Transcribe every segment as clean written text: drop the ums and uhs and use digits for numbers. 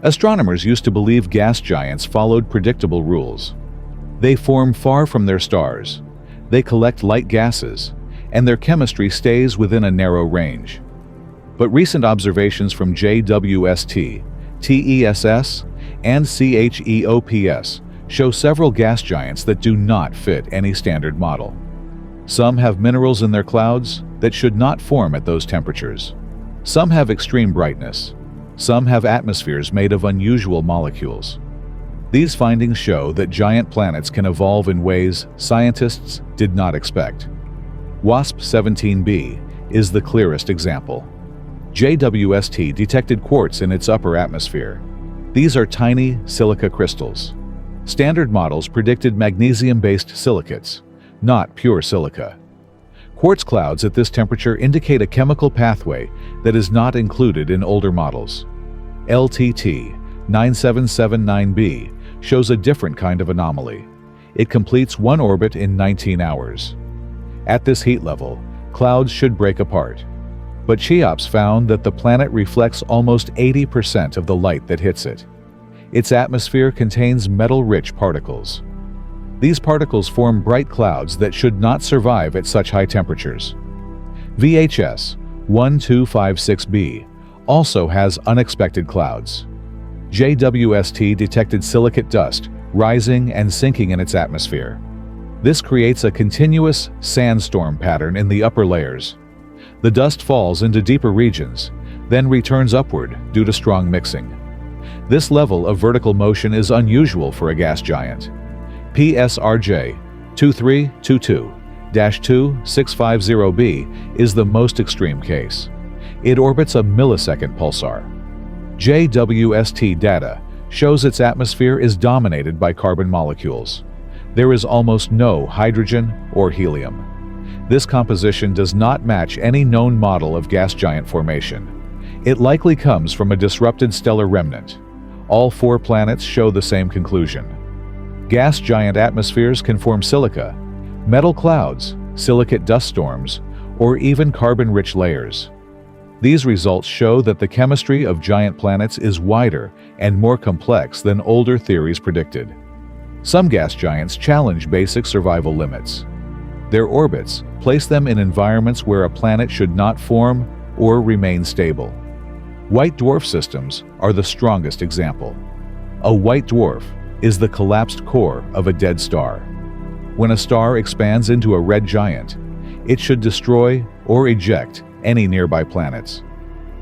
Astronomers used to believe gas giants followed predictable rules. They form far from their stars, they collect light gases, and their chemistry stays within a narrow range. But recent observations from JWST, TESS, and CHEOPS show several gas giants that do not fit any standard model. Some have minerals in their clouds that should not form at those temperatures. Some have extreme brightness. Some have atmospheres made of unusual molecules. These findings show that giant planets can evolve in ways scientists did not expect. WSP-17b is the clearest example. JWST detected quartz in its upper atmosphere. These are tiny silica crystals. Standard models predicted magnesium-based silicates, not pure silica. Quartz clouds at this temperature indicate a chemical pathway that is not included in older models. LTT-9779b shows a different kind of anomaly. It completes one orbit in 19 hours. At this heat level, clouds should break apart. But CHEOPS found that the planet reflects almost 80% of the light that hits it. Its atmosphere contains metal-rich particles. These particles form bright clouds that should not survive at such high temperatures. VHS 1256b also has unexpected clouds. JWST detected silicate dust rising and sinking in its atmosphere. This creates a continuous sandstorm pattern in the upper layers. The dust falls into deeper regions, then returns upward due to strong mixing. This level of vertical motion is unusual for a gas giant. PSRJ 2322-2650b is the most extreme case. It orbits a millisecond pulsar. JWST data shows its atmosphere is dominated by carbon molecules. There is almost no hydrogen or helium. This composition does not match any known model of gas giant formation. It likely comes from a disrupted stellar remnant. All four planets show the same conclusion. Gas giant atmospheres can form silica, metal clouds, silicate dust storms, or even carbon-rich layers. These results show that the chemistry of giant planets is wider and more complex than older theories predicted. Some gas giants challenge basic survival limits. Their orbits place them in environments where a planet should not form or remain stable. White dwarf systems are the strongest example. A white dwarf is the collapsed core of a dead star. When a star expands into a red giant, it should destroy or eject any nearby planets.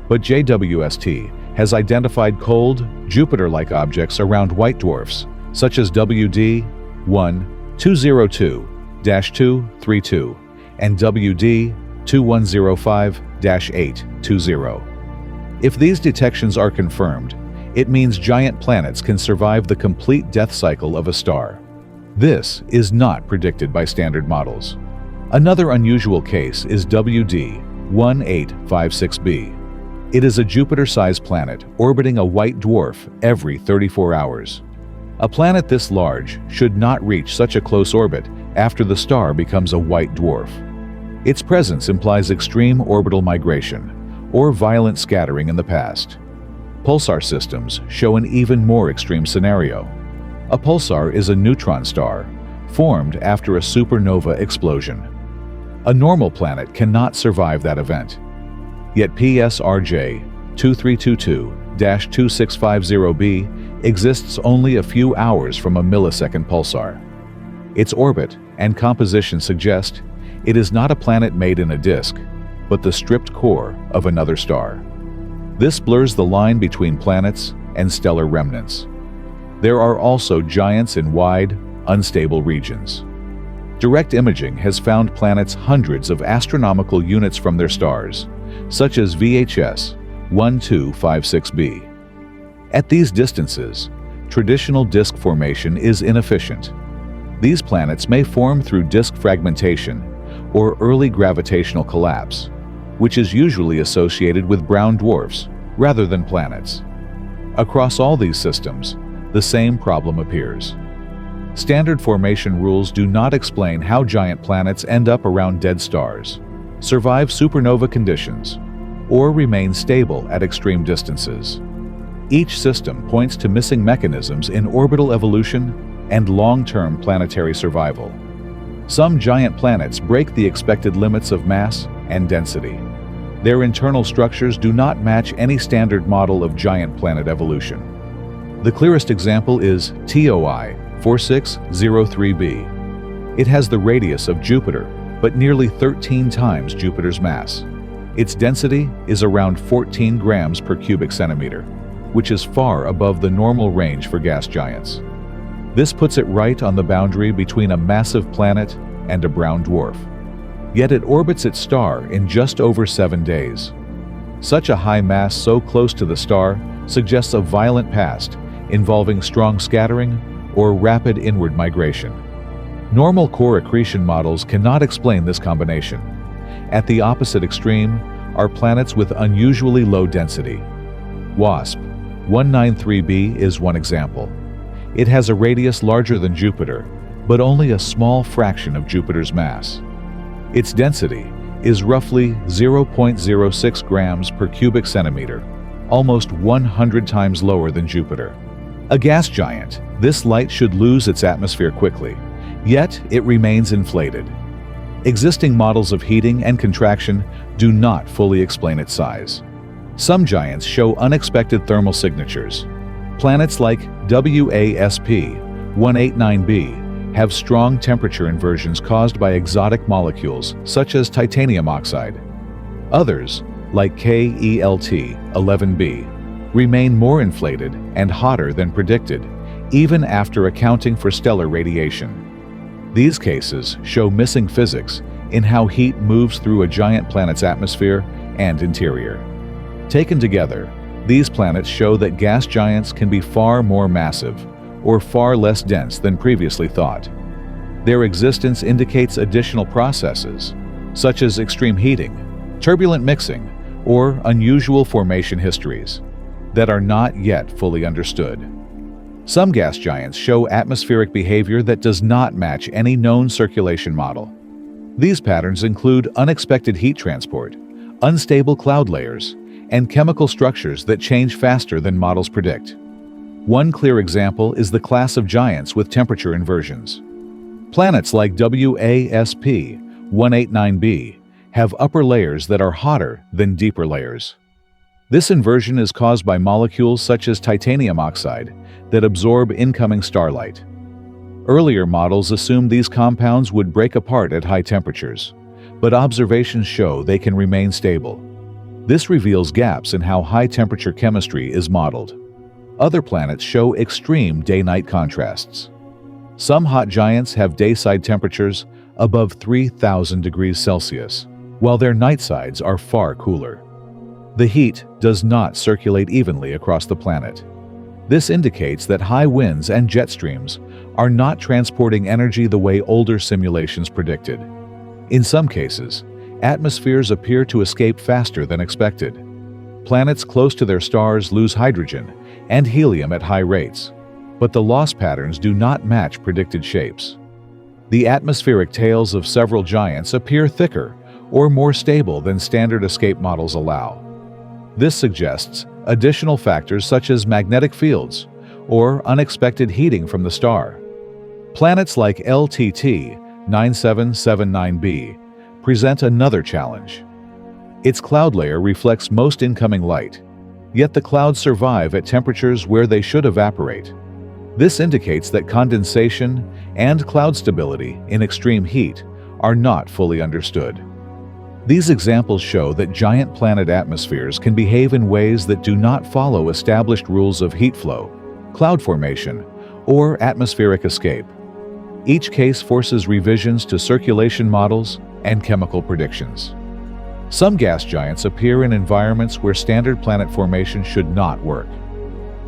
But JWST has identified cold, Jupiter-like objects around white dwarfs, such as WD 1202-232 and WD 2105-820. If these detections are confirmed, it means giant planets can survive the complete death cycle of a star. This is not predicted by standard models. Another unusual case is WD 1856b. It is a Jupiter-sized planet orbiting a white dwarf every 34 hours. A planet this large should not reach such a close orbit after the star becomes a white dwarf. Its presence implies extreme orbital migration or violent scattering in the past. Pulsar systems show an even more extreme scenario. A pulsar is a neutron star formed after a supernova explosion. A normal planet cannot survive that event. Yet PSRJ 2322-2650b exists only a few hours from a millisecond pulsar. Its orbit and composition suggest it is not a planet made in a disk, but the stripped core of another star. This blurs the line between planets and stellar remnants. There are also giants in wide, unstable regions. Direct imaging has found planets hundreds of astronomical units from their stars, such as VHS 1256b. At these distances, traditional disk formation is inefficient. These planets may form through disk fragmentation or early gravitational collapse, which is usually associated with brown dwarfs rather than planets. Across all these systems, the same problem appears. Standard formation rules do not explain how giant planets end up around dead stars, survive supernova conditions, or remain stable at extreme distances. Each system points to missing mechanisms in orbital evolution and long-term planetary survival. Some giant planets break the expected limits of mass and density. Their internal structures do not match any standard model of giant planet evolution. The clearest example is TOI 4603b. It has the radius of Jupiter, but nearly 13 times Jupiter's mass. Its density is around 14 grams per cubic centimeter, which is far above the normal range for gas giants. This puts it right on the boundary between a massive planet and a brown dwarf. Yet it orbits its star in just over 7 days. Such a high mass so close to the star suggests a violent past involving strong scattering or rapid inward migration. Normal core accretion models cannot explain this combination. At the opposite extreme are planets with unusually low density. WASP 193b is one example. It has a radius larger than Jupiter, but only a small fraction of Jupiter's mass. Its density is roughly 0.06 grams per cubic centimeter, almost 100 times lower than Jupiter. A gas giant, this light should lose its atmosphere quickly, yet it remains inflated. Existing models of heating and contraction do not fully explain its size. Some giants show unexpected thermal signatures. Planets like WASP 189b have strong temperature inversions caused by exotic molecules such as titanium oxide. Others, like KELT 11b, remain more inflated and hotter than predicted, even after accounting for stellar radiation. These cases show missing physics in how heat moves through a giant planet's atmosphere and interior. Taken together, these planets show that gas giants can be far more massive or far less dense than previously thought. Their existence indicates additional processes, such as extreme heating, turbulent mixing, or unusual formation histories, that are not yet fully understood. Some gas giants show atmospheric behavior that does not match any known circulation model. These patterns include unexpected heat transport, unstable cloud layers, and chemical structures that change faster than models predict. One clear example is the class of giants with temperature inversions. Planets like WASP 189b have upper layers that are hotter than deeper layers. This inversion is caused by molecules such as titanium oxide that absorb incoming starlight. Earlier models assumed these compounds would break apart at high temperatures, but observations show they can remain stable. This reveals gaps in how high-temperature chemistry is modeled. Other planets show extreme day-night contrasts. Some hot giants have day-side temperatures above 3,000 degrees Celsius, while their night sides are far cooler. The heat does not circulate evenly across the planet. This indicates that high winds and jet streams are not transporting energy the way older simulations predicted. In some cases, atmospheres appear to escape faster than expected. Planets close to their stars lose hydrogen and helium at high rates, but the loss patterns do not match predicted shapes. The atmospheric tails of several giants appear thicker or more stable than standard escape models allow. This suggests additional factors such as magnetic fields or unexpected heating from the star. Planets like LTT 9779b present another challenge. Its cloud layer reflects most incoming light, yet the clouds survive at temperatures where they should evaporate. This indicates that condensation and cloud stability in extreme heat are not fully understood. These examples show that giant planet atmospheres can behave in ways that do not follow established rules of heat flow, cloud formation, or atmospheric escape. Each case forces revisions to circulation models and chemical predictions. Some gas giants appear in environments where standard planet formation should not work.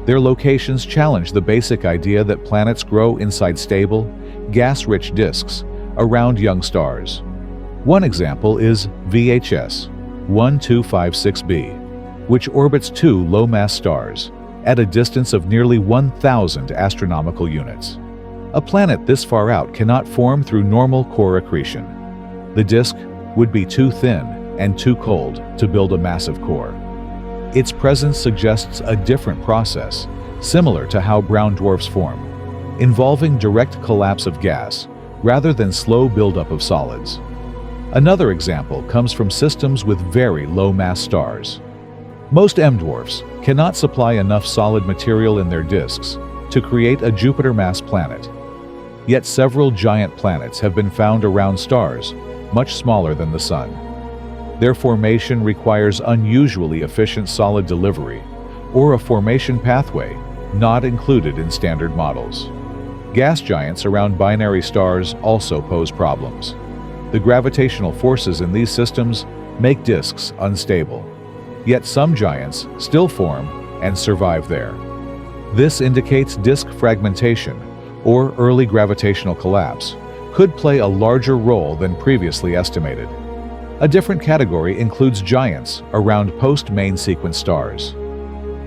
Their locations challenge the basic idea that planets grow inside stable, gas-rich disks around young stars. One example is VHS 1256b, which orbits two low-mass stars at a distance of nearly 1,000 astronomical units. A planet this far out cannot form through normal core accretion. The disk would be too thin and too cold to build a massive core. Its presence suggests a different process, similar to how brown dwarfs form, involving direct collapse of gas rather than slow buildup of solids. Another example comes from systems with very low-mass stars. Most M-dwarfs cannot supply enough solid material in their disks to create a Jupiter-mass planet. Yet several giant planets have been found around stars much smaller than the Sun. Their formation requires unusually efficient solid delivery or a formation pathway not included in standard models. Gas giants around binary stars also pose problems. The gravitational forces in these systems make disks unstable. Yet some giants still form and survive there. This indicates disk fragmentation, or early gravitational collapse, could play a larger role than previously estimated. A different category includes giants around post-main sequence stars.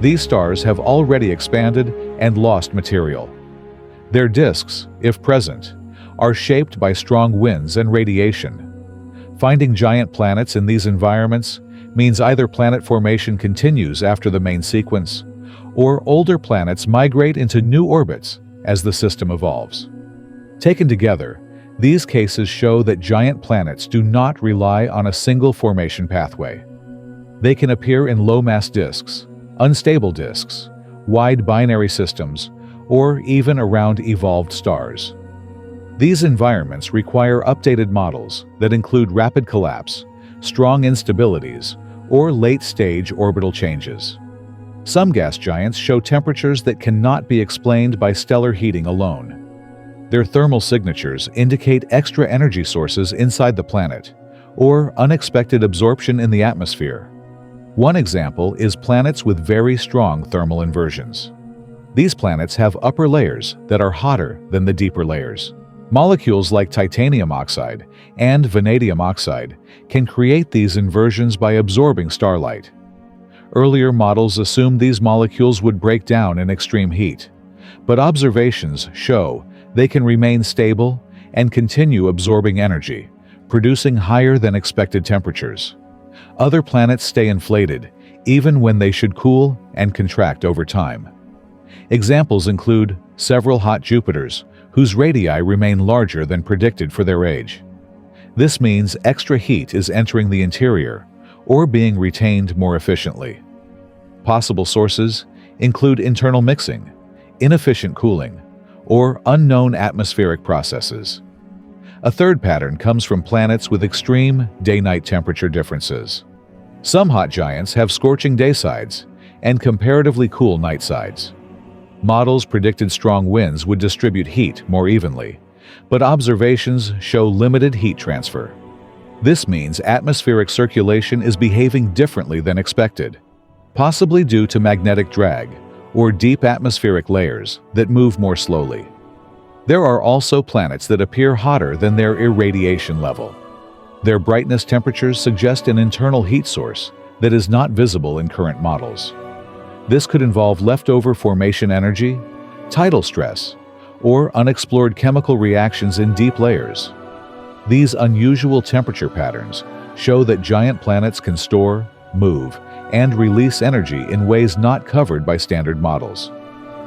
These stars have already expanded and lost material. Their disks, if present, are shaped by strong winds and radiation. Finding giant planets in these environments means either planet formation continues after the main sequence, or older planets migrate into new orbits as the system evolves. Taken together, these cases show that giant planets do not rely on a single formation pathway. They can appear in low-mass disks, unstable disks, wide binary systems, or even around evolved stars. These environments require updated models that include rapid collapse, strong instabilities, or late-stage orbital changes. Some gas giants show temperatures that cannot be explained by stellar heating alone. Their thermal signatures indicate extra energy sources inside the planet, or unexpected absorption in the atmosphere. One example is planets with very strong thermal inversions. These planets have upper layers that are hotter than the deeper layers. Molecules like titanium oxide and vanadium oxide can create these inversions by absorbing starlight. Earlier models assumed these molecules would break down in extreme heat, but observations show they can remain stable and continue absorbing energy, producing higher than expected temperatures. Other planets stay inflated, even when they should cool and contract over time. Examples include several hot Jupiters, whose radii remain larger than predicted for their age. This means extra heat is entering the interior or being retained more efficiently. Possible sources include internal mixing, inefficient cooling, or unknown atmospheric processes. A third pattern comes from planets with extreme day-night temperature differences. Some hot giants have scorching day sides and comparatively cool night sides. Models predicted strong winds would distribute heat more evenly, but observations show limited heat transfer. This means atmospheric circulation is behaving differently than expected, possibly due to magnetic drag or deep atmospheric layers that move more slowly. There are also planets that appear hotter than their irradiation level. Their brightness temperatures suggest an internal heat source that is not visible in current models. This could involve leftover formation energy, tidal stress, or unexplored chemical reactions in deep layers. These unusual temperature patterns show that giant planets can store, move, and release energy in ways not covered by standard models.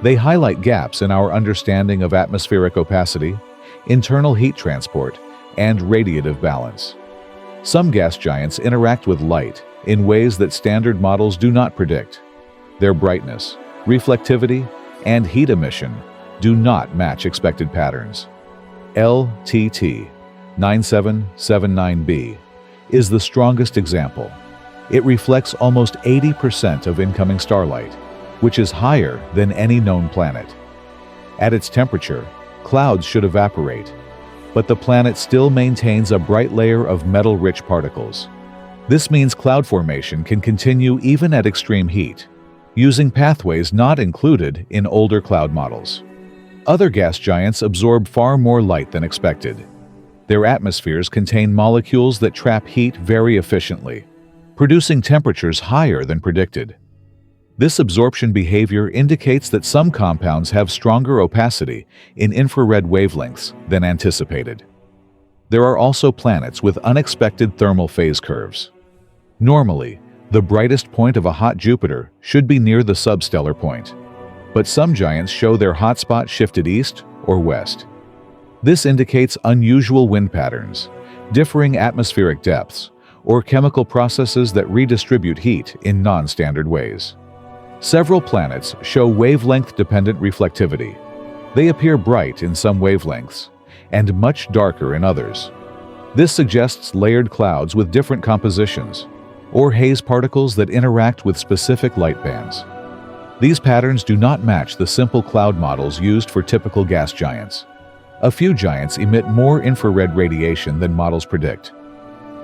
They highlight gaps in our understanding of atmospheric opacity, internal heat transport, and radiative balance. Some gas giants interact with light in ways that standard models do not predict. Their brightness, reflectivity, and heat emission do not match expected patterns. LTT 9779b is the strongest example. It reflects almost 80% of incoming starlight, which is higher than any known planet. At its temperature, clouds should evaporate, but the planet still maintains a bright layer of metal-rich particles. This means cloud formation can continue even at extreme heat, using pathways not included in older cloud models. Other gas giants absorb far more light than expected. Their atmospheres contain molecules that trap heat very efficiently, producing temperatures higher than predicted. This absorption behavior indicates that some compounds have stronger opacity in infrared wavelengths than anticipated. There are also planets with unexpected thermal phase curves. Normally, The brightest point of a hot Jupiter should be near the substellar point, but some giants show their hotspot shifted east or west. This indicates unusual wind patterns, differing atmospheric depths, or chemical processes that redistribute heat in non-standard ways. Several planets show wavelength-dependent reflectivity. They appear bright in some wavelengths and much darker in others. This suggests layered clouds with different compositions, or haze particles that interact with specific light bands. These patterns do not match the simple cloud models used for typical gas giants. A few giants emit more infrared radiation than models predict.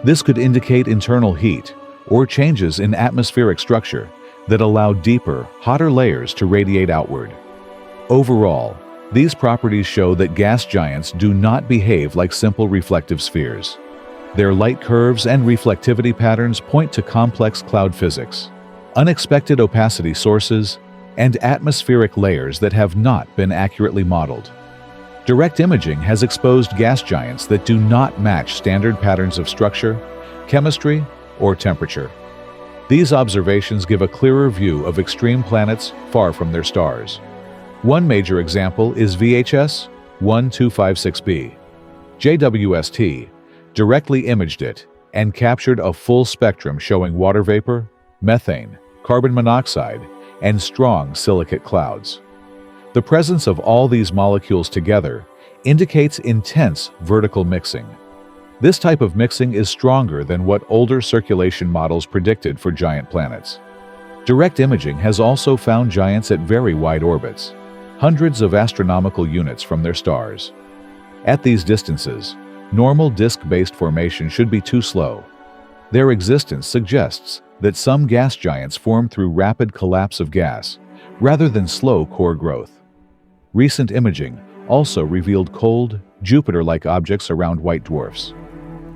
This could indicate internal heat or changes in atmospheric structure that allow deeper, hotter layers to radiate outward. Overall, these properties show that gas giants do not behave like simple reflective spheres. Their light curves and reflectivity patterns point to complex cloud physics, unexpected opacity sources, and atmospheric layers that have not been accurately modeled. Direct imaging has exposed gas giants that do not match standard patterns of structure, chemistry, or temperature. These observations give a clearer view of extreme planets far from their stars. One major example is VHS 1256b. JWST directly imaged it and captured a full spectrum showing water vapor, methane, carbon monoxide, and strong silicate clouds. The presence of all these molecules together indicates intense vertical mixing. This type of mixing is stronger than what older circulation models predicted for giant planets. Direct imaging has also found giants at very wide orbits, hundreds of astronomical units from their stars. At these distances, normal disk-based formation should be too slow. Their existence suggests that some gas giants form through rapid collapse of gas, rather than slow core growth. Recent imaging also revealed cold, Jupiter-like objects around white dwarfs.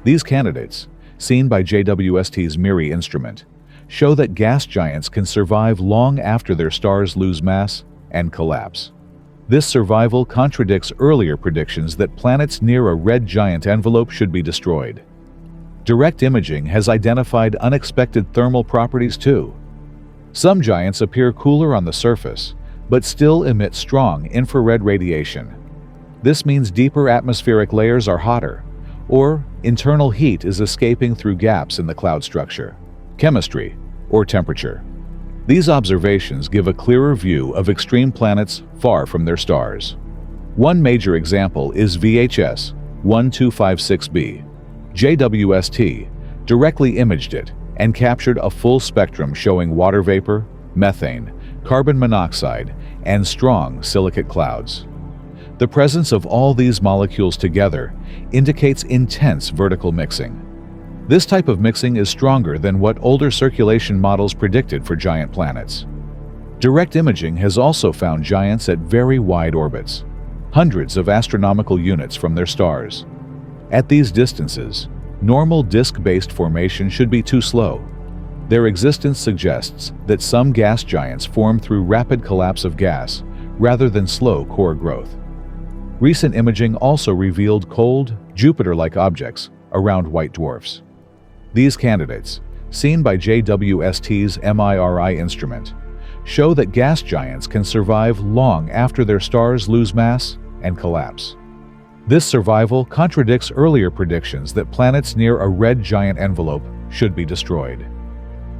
These candidates, seen by JWST's MIRI instrument, show that gas giants can survive long after their stars lose mass and collapse. This survival contradicts earlier predictions that planets near a red giant envelope should be destroyed. Direct imaging has identified unexpected thermal properties too. Some giants appear cooler on the surface, but still emit strong infrared radiation. This means deeper atmospheric layers are hotter, or internal heat is escaping through gaps in the cloud structure, chemistry, or temperature. These observations give a clearer view of extreme planets far from their stars. One major example is VHS 1256b. JWST directly imaged it and captured a full spectrum showing water vapor, methane, carbon monoxide, and strong silicate clouds. The presence of all these molecules together indicates intense vertical mixing. This type of mixing is stronger than what older circulation models predicted for giant planets. Direct imaging has also found giants at very wide orbits, hundreds of astronomical units from their stars. At these distances, normal disk-based formation should be too slow. Their existence suggests that some gas giants form through rapid collapse of gas rather than slow core growth. Recent imaging also revealed cold, Jupiter-like objects around white dwarfs. These candidates, seen by JWST's MIRI instrument, show that gas giants can survive long after their stars lose mass and collapse. This survival contradicts earlier predictions that planets near a red giant envelope should be destroyed.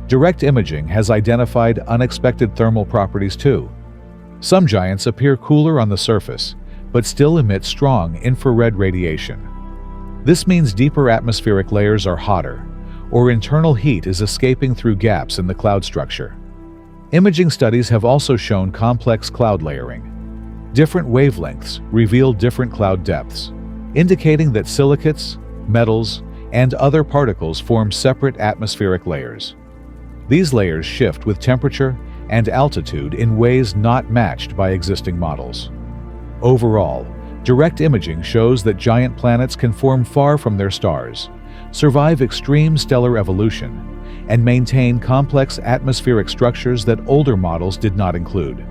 Direct imaging has identified unexpected thermal properties too. Some giants appear cooler on the surface, but still emit strong infrared radiation. This means deeper atmospheric layers are hotter, or internal heat is escaping through gaps in the cloud structure. Imaging studies have also shown complex cloud layering. Different wavelengths reveal different cloud depths, indicating that silicates, metals, and other particles form separate atmospheric layers. These layers shift with temperature and altitude in ways not matched by existing models. Overall, direct imaging shows that giant planets can form far from their stars, survive extreme stellar evolution, and maintain complex atmospheric structures that older models did not include.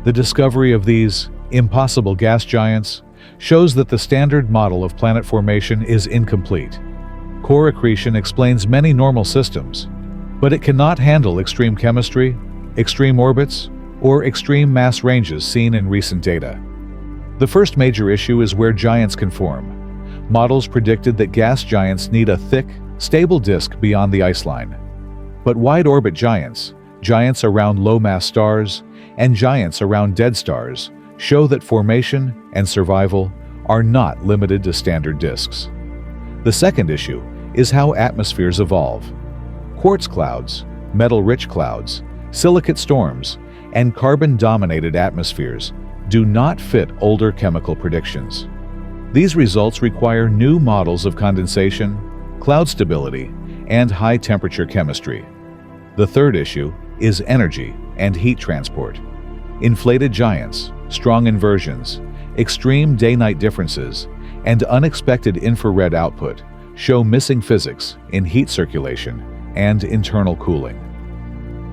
The discovery of these impossible gas giants shows that the standard model of planet formation is incomplete. Core accretion explains many normal systems, but it cannot handle extreme chemistry, extreme orbits, or extreme mass ranges seen in recent data. The first major issue is where giants can form. Models predicted that gas giants need a thick, stable disk beyond the ice line. But wide-orbit giants, giants around low-mass stars, and giants around dead stars show that formation and survival are not limited to standard disks. The second issue is how atmospheres evolve. Quartz clouds, metal-rich clouds, silicate storms, and carbon-dominated atmospheres do not fit older chemical predictions. These results require new models of condensation, cloud stability, and high-temperature chemistry. The third issue is energy and heat transport. Inflated giants, strong inversions, extreme day-night differences, and unexpected infrared output show missing physics in heat circulation and internal cooling.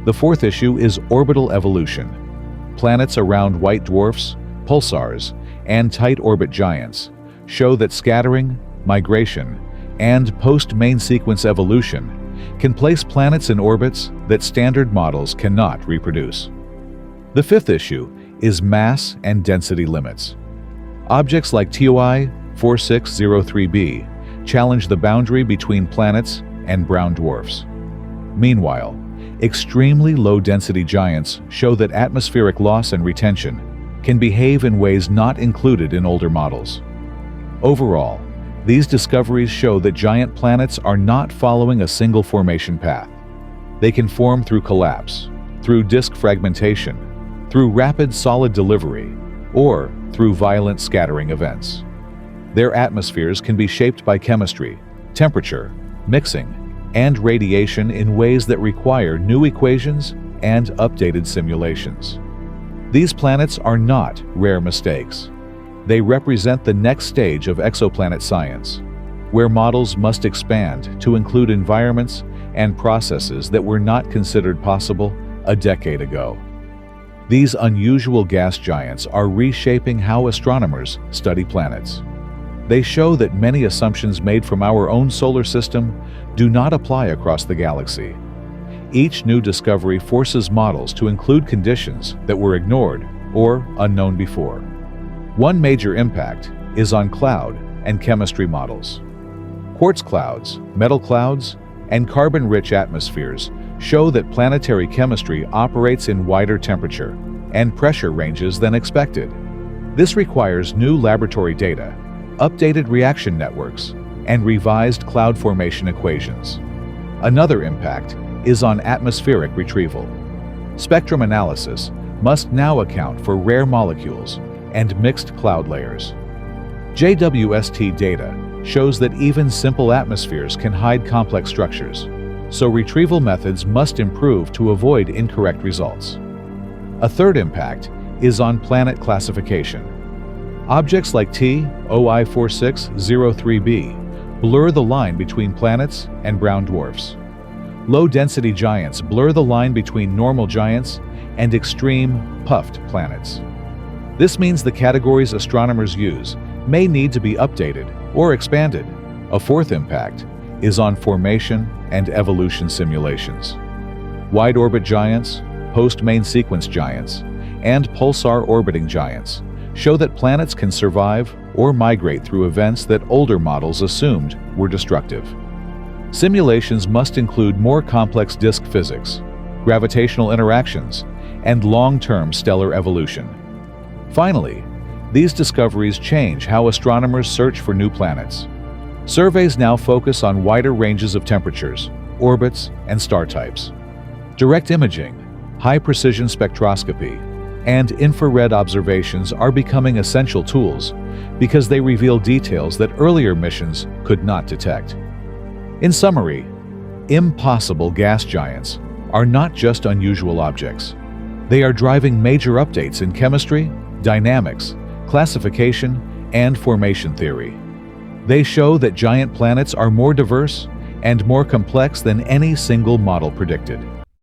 The fourth issue is orbital evolution. Planets around white dwarfs, pulsars, and tight-orbit giants show that scattering, migration, and post-main sequence evolution can place planets in orbits that standard models cannot reproduce. The fifth issue is mass and density limits. Objects like TOI 4603b challenge the boundary between planets and brown dwarfs. Meanwhile, extremely low-density giants show that atmospheric loss and retention can behave in ways not included in older models. Overall, these discoveries show that giant planets are not following a single formation path. They can form through collapse, through disk fragmentation, through rapid solid delivery, or through violent scattering events. Their atmospheres can be shaped by chemistry, temperature, mixing, and radiation in ways that require new equations and updated simulations. These planets are not rare mistakes. They represent the next stage of exoplanet science, where models must expand to include environments and processes that were not considered possible a decade ago. These unusual gas giants are reshaping how astronomers study planets. They show that many assumptions made from our own solar system do not apply across the galaxy. Each new discovery forces models to include conditions that were ignored or unknown before. One major impact is on cloud and chemistry models. Quartz clouds, metal clouds, and carbon-rich atmospheres show that planetary chemistry operates in wider temperature and pressure ranges than expected. This requires new laboratory data, updated reaction networks, and revised cloud formation equations. Another impact is on atmospheric retrieval. Spectrum analysis must now account for rare molecules and mixed cloud layers. JWST data shows that even simple atmospheres can hide complex structures, so retrieval methods must improve to avoid incorrect results. A third impact is on planet classification. Objects like TOI 4603b blur the line between planets and brown dwarfs. Low-density giants blur the line between normal giants and extreme, puffed planets. This means the categories astronomers use may need to be updated or expanded. A fourth impact is on formation and evolution simulations. Wide-orbit giants, post-main sequence giants, and pulsar-orbiting giants show that planets can survive or migrate through events that older models assumed were destructive. Simulations must include more complex disk physics, gravitational interactions, and long-term stellar evolution. Finally, these discoveries change how astronomers search for new planets. Surveys now focus on wider ranges of temperatures, orbits, and star types. Direct imaging, high-precision spectroscopy, and infrared observations are becoming essential tools because they reveal details that earlier missions could not detect. In summary, impossible gas giants are not just unusual objects. They are driving major updates in chemistry, dynamics, classification, and formation theory. They show that giant planets are more diverse and more complex than any single model predicted.